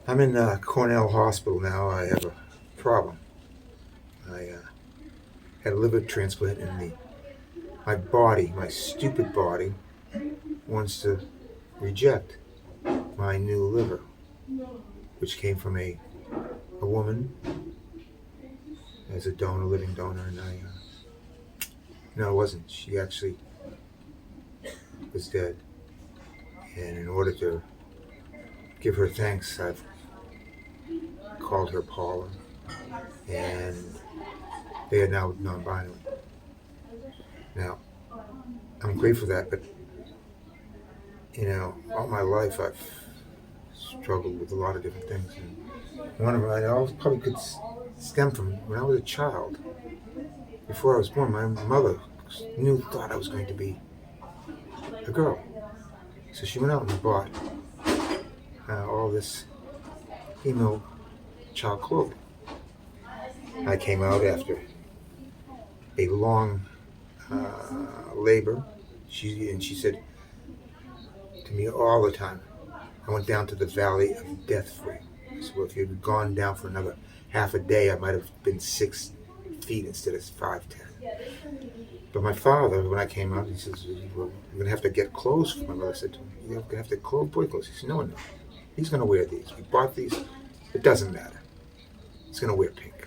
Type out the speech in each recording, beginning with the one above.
I'm in Cornell Hospital now. I have a problem. I had a liver transplant, and my body, my stupid body, wants to reject my new liver, which came from a woman as a donor, living donor, and no, it wasn't. She actually was dead. And in order to give her thanks, I've called her Paula, and they are now non-binary. Now, I'm grateful for that, but all my life I've struggled with a lot of different things, and one of them I always probably could stem from when I was a child. Before I was born, my mother thought I was going to be a girl, so she went out and bought all this female child clothing. I came out after a long labor. She said to me all the time, I went down to the valley of death for you. So if you'd gone down for another half a day, I might have been 6 feet instead of 5'10". But my father, when I came out, he says, well, "You're going to have to get clothes for my mother." I said to him, "You're going to have to boy clothes." He said, "No, no. He's going to wear these. We bought these. It doesn't matter. He's going to wear pink."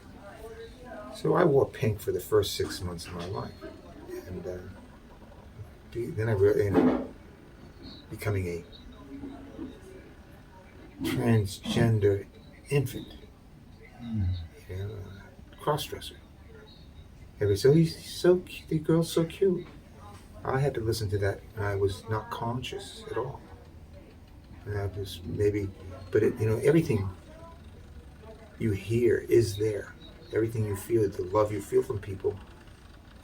So I wore pink for the first 6 months of my life. And then I really ended up becoming a transgender infant, cross-dresser. So the girl's so cute. I had to listen to that, and I was not conscious at all. And I was maybe, but everything you hear is there. Everything you feel, the love you feel from people,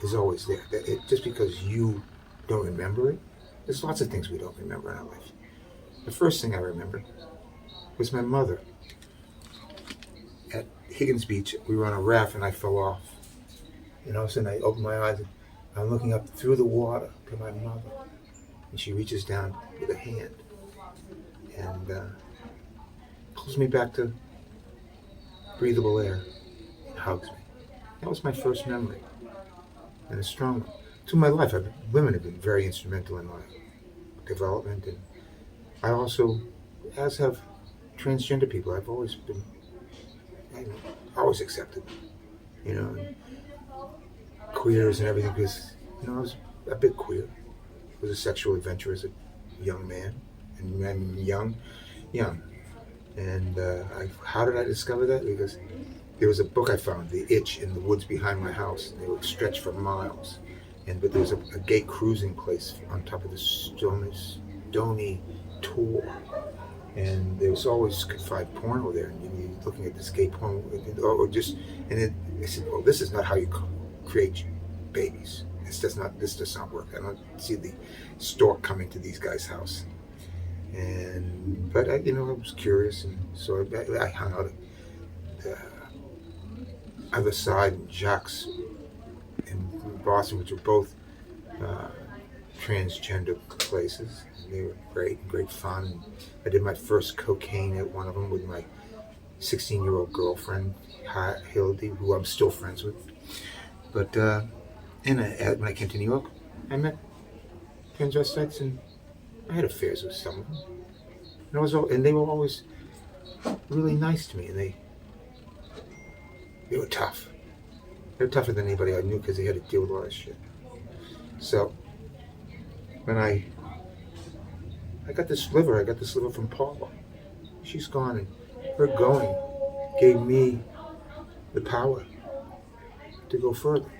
is always there. Just because you don't remember it, there's lots of things we don't remember in our life. The first thing I remember was my mother. At Higgins Beach, we were on a raft, and I fell off. And all of a sudden, I opened my eyes, and I'm looking up through the water to my mother. And she reaches down with a hand and pulls me back to breathable air and hugs me. That was my first memory, and a strong one. Through my life, women have been very instrumental in my development, and I also, as have transgender people, I've always been, always accepted, and queers and everything, because, I was a bit queer. I was a sexual adventurer as a young man, and I'm young. And how did I discover that? Because there was a book I found, The Itch, in the woods behind my house. They would stretch for miles. But there was a gay cruising place on top of the stony tor. And there was always could find porno there. And you're looking at this gay porn, I said, well, this is not how you create babies. This does not work. I don't see the stork coming to these guys' house. But I was curious, and so I hung out at the other side in Jacques in Boston, which were both transgender places. And they were great fun. I did my first cocaine at one of them with my 16-year-old girlfriend, Hildy, who I'm still friends with. But when I came to New York, I met transvestites, and I had affairs with some of them. And they were always really nice to me, and they were tough. They were tougher than anybody I knew, because they had to deal with a lot of shit. So when I got this liver from Paula. She's gone, and her going gave me the power to go further.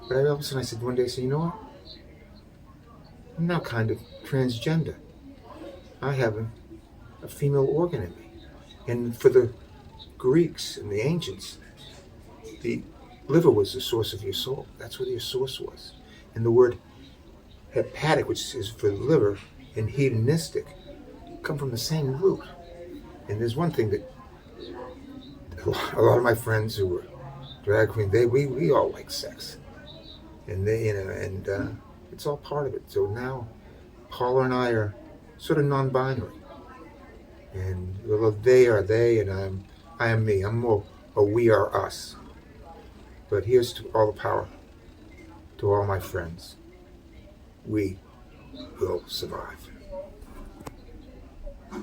But all of a sudden I said one day, you know what? I'm now kind of transgender. I have a female organ in me. And for the Greeks and the ancients, the liver was the source of your soul. That's where your source was. And the word hepatic, which is for the liver, and hedonistic come from the same root. And there's one thing that a lot of my friends who were drag queens, we all like sex. And it's all part of it. So now Paula and I are sort of non-binary. And well, they are they, and I am me. I'm more a we are us. But here's to all the power to all my friends. We will survive.